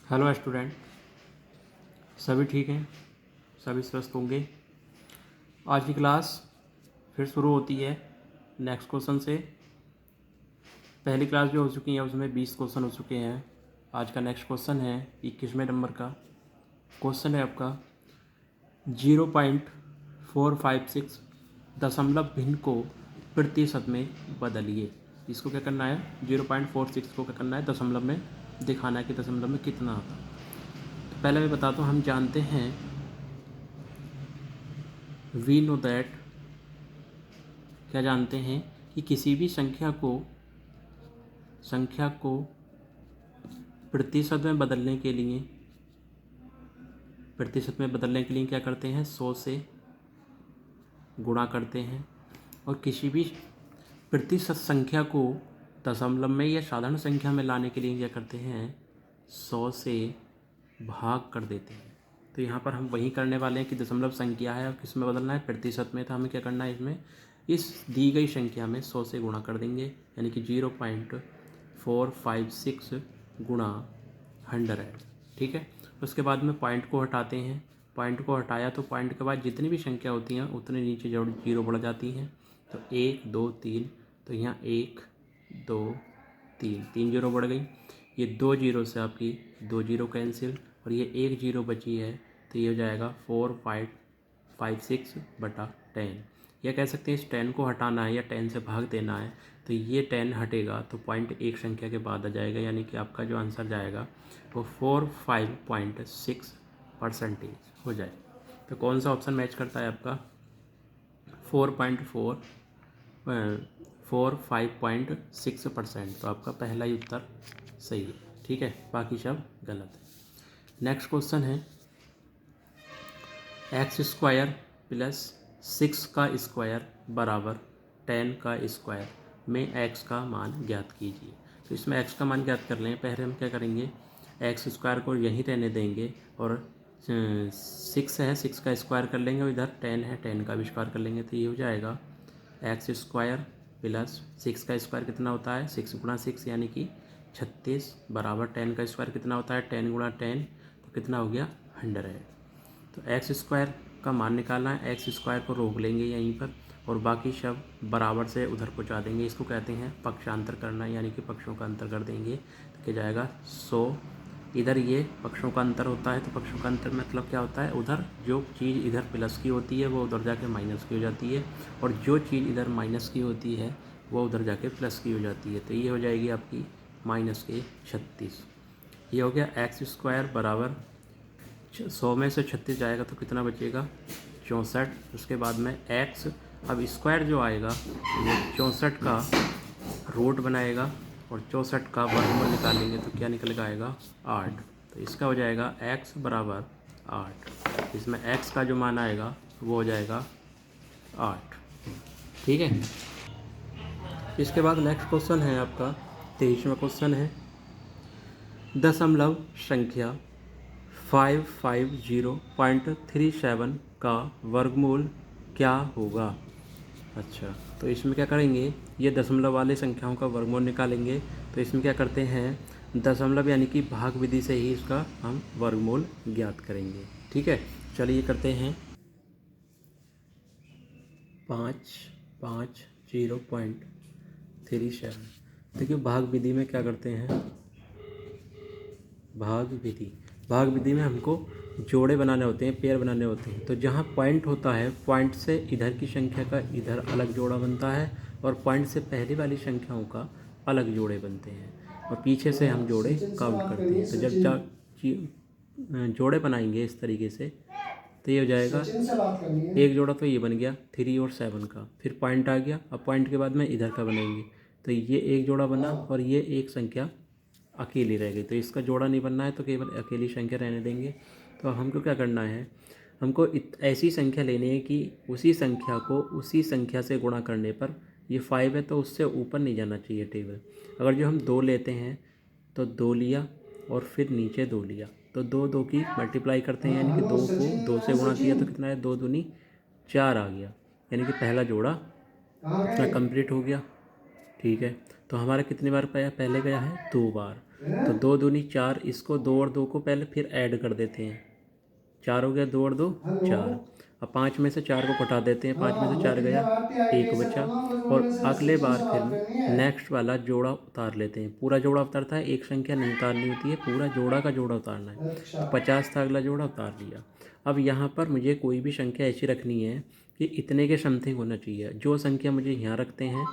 Hello student, सभी ठीक हैं, सभी स्वस्थ होंगे। आज की क्लास फिर शुरू होती है नेक्स्ट क्वेश्चन से। पहली क्लास जो हो चुकी है उसमें 20 क्वेश्चन हो चुके हैं। आज का नेक्स्ट क्वेश्चन है 21वें नंबर का क्वेश्चन है आपका 0.456 दशमलव भिन्न को प्रतिशत में बदलिए। इसको क्या करना है, 0.46 को क्या करना है, दशमलव में दिखाना है कि दशमलव में कितना आता है। तो पहले मैं बताता हूँ, हम जानते हैं वी नो दैट, क्या जानते हैं कि किसी भी संख्या को प्रतिशत में बदलने के लिए क्या करते हैं, 100 से गुणा करते हैं। और किसी भी प्रतिशत संख्या को दशमलव में या साधारण संख्या में लाने के लिए क्या करते हैं, 100 से भाग कर देते हैं। तो यहाँ पर हम वही करने वाले हैं कि दशमलव संख्या है और किस में बदलना है, प्रतिशत में। तो हमें क्या करना है, इसमें इस दी गई संख्या में 100 से गुणा कर देंगे, यानी कि 0.456 गुणा 100। ठीक है। उसके बाद में पॉइंट को हटाते हैं। पॉइंट को हटाया तो पॉइंट के बाद जितनी भी संख्या होती हैं उतने नीचे जीरो बढ़ जाती हैं। तो 1 2 3, तो यहाँ 1 2 3 जीरो बढ़ गई। ये 2 जीरो से आपकी 2 जीरो कैंसिल, और ये 1 जीरो बची है, तो ये हो जाएगा 4556/10। या कह सकते हैं इस 10 को हटाना है या 10 से भाग देना है, तो ये 10 हटेगा तो पॉइंट एक संख्या के बाद आ जाएगा, यानी कि आपका जो आंसर जाएगा वो 45.6% हो जाए। तो कौन सा ऑप्शन मैच करता है आपका, 5.6%। तो आपका पहला ही उत्तर सही है। ठीक है, बाकी सब गलत है। नेक्स्ट क्वेश्चन है x² प्लस 6 का स्क्वायर बराबर 10 का स्क्वायर में x का मान ज्ञात कीजिए। तो इसमें x का मान ज्ञात कर लें। पहले हम क्या करेंगे, x² को यहीं रहने देंगे और 6 है, 6 का स्क्वायर कर लेंगे, और इधर 10 है, 10 का भी स्क्वायर कर लेंगे। तो ये हो जाएगा x² प्लस 6 का स्क्वायर कितना होता है, 6 गुणा 6 यानी कि 36 बराबर 10 का स्क्वायर कितना होता है, 10 गुणा 10, तो कितना हो गया, 100। तो x² का मान निकालना है। x² को रोक लेंगे यहीं पर और बाकी सब बराबर से उधर पहुँचा देंगे। इसको कहते हैं पक्षांतर करना, यानी कि पक्षों का अंतर कर देंगे। तो क्या जाएगा 100, इधर ये पक्षों का अंतर होता है, तो पक्षों का अंतर मतलब क्या होता है, उधर जो चीज़ इधर प्लस की होती है वो उधर जाके माइनस की हो जाती है, और जो चीज़ इधर माइनस की होती है वो उधर जाके प्लस की हो जाती है। तो ये हो जाएगी आपकी -36। ये हो गया x² बराबर 100 में से 36 जाएगा तो कितना बचेगा, 64। उसके बाद में x, अब स्क्वायर जो आएगा वो 64 का रूट बनाएगा और 64 का वर्गमूल निकालेंगे तो क्या निकल के आएगा, 8। तो इसका हो जाएगा x बराबर 8। इसमें x का जो मान आएगा वो हो जाएगा 8। ठीक है। इसके बाद नेक्स्ट क्वेश्चन है आपका 23वां क्वेश्चन है, दशमलव संख्या 550.37 का वर्गमूल क्या होगा। अच्छा, तो इसमें क्या करेंगे, ये दशमलव वाले संख्याओं का वर्गमूल निकालेंगे। तो इसमें क्या करते हैं, दशमलव यानी कि भाग विधि से ही इसका हम वर्गमूल ज्ञात करेंगे। ठीक है, चलिए करते हैं। 550.37, देखिए भाग विधि में क्या करते हैं, भाग विधि में हमको जोड़े बनाने होते हैं, पेयर बनाने होते हैं। तो जहाँ पॉइंट होता है, पॉइंट से इधर की संख्या का इधर अलग जोड़ा बनता है और पॉइंट से पहले वाली संख्याओं का अलग जोड़े बनते हैं, और पीछे से हम जोड़े काउंट करते हैं। तो जब जोड़े बनाएंगे इस तरीके से, तो ये हो जाएगा, एक जोड़ा तो ये बन गया 3 और 7 का, फिर पॉइंट आ गया। अब पॉइंट के बाद में इधर का बनाएंगे, तो ये एक जोड़ा बना और ये एक संख्या अकेली रह गई। तो इसका जोड़ा नहीं बनना है, तो केवल अकेली संख्या रहने देंगे। तो हमको क्या करना है, हमको ऐसी संख्या लेनी है कि उसी संख्या को उसी संख्या से गुणा करने पर, ये 5 है तो उससे ऊपर नहीं जाना चाहिए टेबल। अगर जो हम 2 लेते हैं तो 2 लिया और फिर नीचे 2 लिया, तो 2 की मल्टीप्लाई करते हैं, यानी कि 2 को 2 से गुणा किया तो कितना है, 2 दूनी 4 आ गया, यानी कि पहला जोड़ा अपना कंप्लीट हो गया। ठीक है, तो हमारा कितनी बार गया, पहले गया है 2 बार। तो 2 दूनी 4, इसको 2 और 2 को पहले फिर ऐड कर देते हैं। 4 हो गया, 2 और 2 4। अब 5 में से 4 को घटा देते हैं, 5 में से 4 गया, 1 बचा। और अगले बार फिर नेक्स्ट वाला जोड़ा उतार लेते हैं। पूरा जोड़ा उतारता है, एक संख्या नहीं उतारनी होती है, पूरा जोड़ा का जोड़ा उतारना है। तो 50 था, अगला जोड़ा उतार लिया। अब यहाँ पर मुझे कोई भी संख्या ऐसी रखनी है कि इतने के समथिंग होना चाहिए। जो संख्या मुझे यहाँ रखते हैं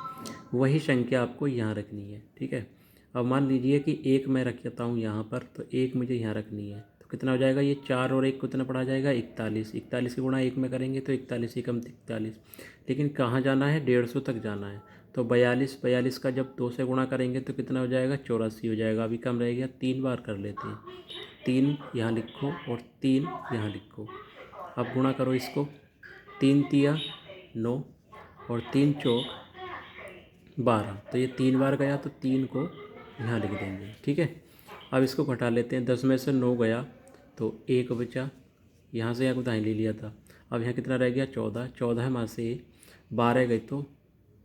वही संख्या आपको यहाँ रखनी है, ठीक है। अब मान लीजिए कि 1 मैं रखता हूँ यहाँ पर, तो 1 मुझे यहाँ रखनी है। तो कितना हो जाएगा, ये 4 और 1 कितना पड़ा जाएगा, 41। 41 के गुणा 1 में करेंगे तो 41 ही कम 41। लेकिन कहाँ जाना है, 150 तक जाना है। तो 42 का जब 2 से गुणा करेंगे तो कितना हो जाएगा, 84 हो जाएगा। अभी कम रह गया, 3 बार कर लेते हैं। 3 यहाँ लिखो और 3 यहाँ लिखो। अब गुणा करो इसको, 3 तिया 9 और 3 चौक 12। तो ये 3 बार गया तो 3 को यहाँ लिख देंगे, ठीक है। अब इसको घटा लेते हैं, 10 में से 9 गया तो 1 बचा। यहाँ से यहाँ को दाएँ ले लिया था। अब यहाँ कितना रह गया, 14। 14 में से 12 गए तो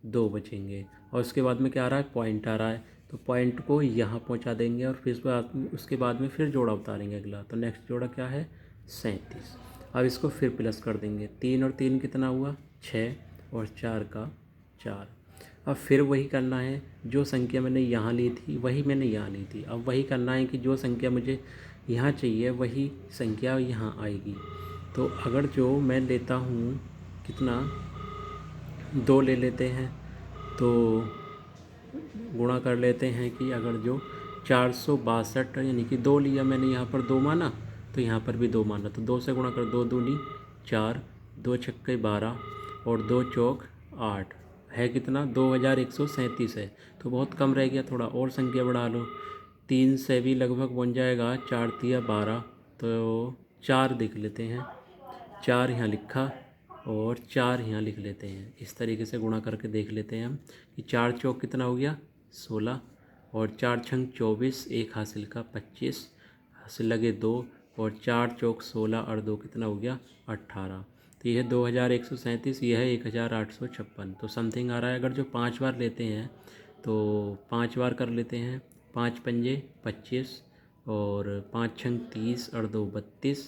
2 बचेंगे। और उसके बाद में क्या आ रहा है, पॉइंट आ रहा है। तो पॉइंट को यहाँ पहुँचा देंगे और फिर उसके बाद में फिर जोड़ा उतारेंगे अगला। तो नेक्स्ट जोड़ा क्या है, 37। अब इसको फिर प्लस कर देंगे, 3 और 3 कितना हुआ, 6 और 4 का 4। अब फिर वही करना है, जो संख्या मैंने यहाँ ली थी वही मैंने यहाँ ली थी। अब वही करना है कि जो संख्या मुझे यहाँ चाहिए वही संख्या यहाँ आएगी। तो अगर जो मैं लेता हूँ कितना, 2 ले लेते हैं तो गुणा कर लेते हैं कि अगर जो 462 यानी कि 2 लिया मैंने, यहाँ पर 2 माना तो यहाँ पर भी 2 माना। तो 2 से गुणा कर, 2 दूनी 4, 2 छक्के 12 और 2 चौक 8 है कितना, 2137 है। तो बहुत कम रह गया, थोड़ा और संख्या बढ़ा लो। 3 से भी लगभग बन जाएगा, 4 तिया 12। तो 4 देख लेते हैं, 4 यहाँ लिखा और 4 यहाँ लिख लेते हैं। इस तरीके से गुणा करके देख लेते हैं हम कि 4 चौक कितना हो गया, 16 और 4 छंग 24, 1 हासिल का 25, हासिल लगे 2 और 4 चौक 16 और 2 कितना हो गया, 18। तो यह है 2137, यह है 1856। तो समथिंग आ रहा है। अगर जो 5 बार लेते हैं तो 5 बार कर लेते हैं, 5 पंजे 25 और 5 छंग 30 और 2 32,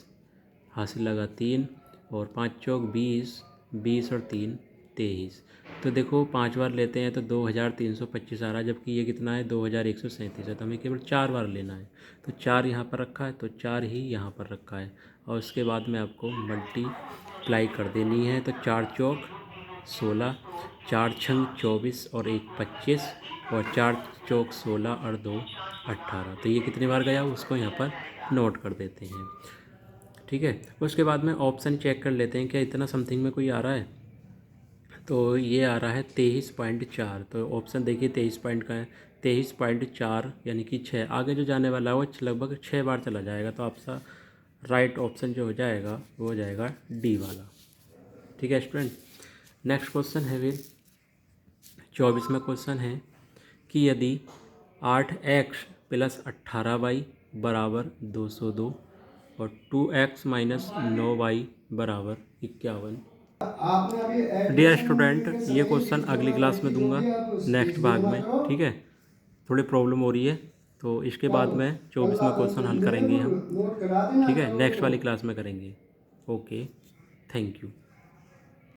हासिल लगा 3 और 5 चौक 20, 20 और 3 23। तो देखो 5 बार लेते हैं तो 2325 आ रहा है, जबकि ये कितना है, 2137 है। तो हमें केवल 4 बार लेना है। तो 4 यहाँ पर रखा है तो 4 ही यहाँ पर रखा है और उसके बाद में आपको मल्टीप्लाई कर देनी है। तो 4 चौक 16, 4 छंग 24 और 1 25 और 4 चौक 16 और 2 18। तो ये कितनी बार गया उसको यहाँ पर नोट कर देते हैं, ठीक है। उसके बाद में ऑप्शन चेक कर लेते हैं क्या इतना समथिंग में कोई आ रहा है। तो ये आ रहा है 23.4। तो ऑप्शन देखिए 23 पॉइंट का है, 23.4 यानी कि 6। आगे जो जाने वाला है वो लगभग 6 बार चला जाएगा। तो आपका राइट ऑप्शन जो हो जाएगा वो हो जाएगा डी वाला, ठीक है स्टूडेंट। नेक्स्ट क्वेश्चन है फिर 24वां क्वेश्चन है कि यदि 8x प्लस 18y बराबर 202 और 2x माइनस 9y बराबर 51। डियर स्टूडेंट, ये क्वेश्चन अगली क्लास में दूंगा, नेक्स्ट भाग में, ठीक है। थोड़ी प्रॉब्लम हो रही है तो इसके बाद में 24वां क्वेश्चन हल करेंगे हम, ठीक है, नेक्स्ट वाली क्लास में करेंगे। Okay, thank you.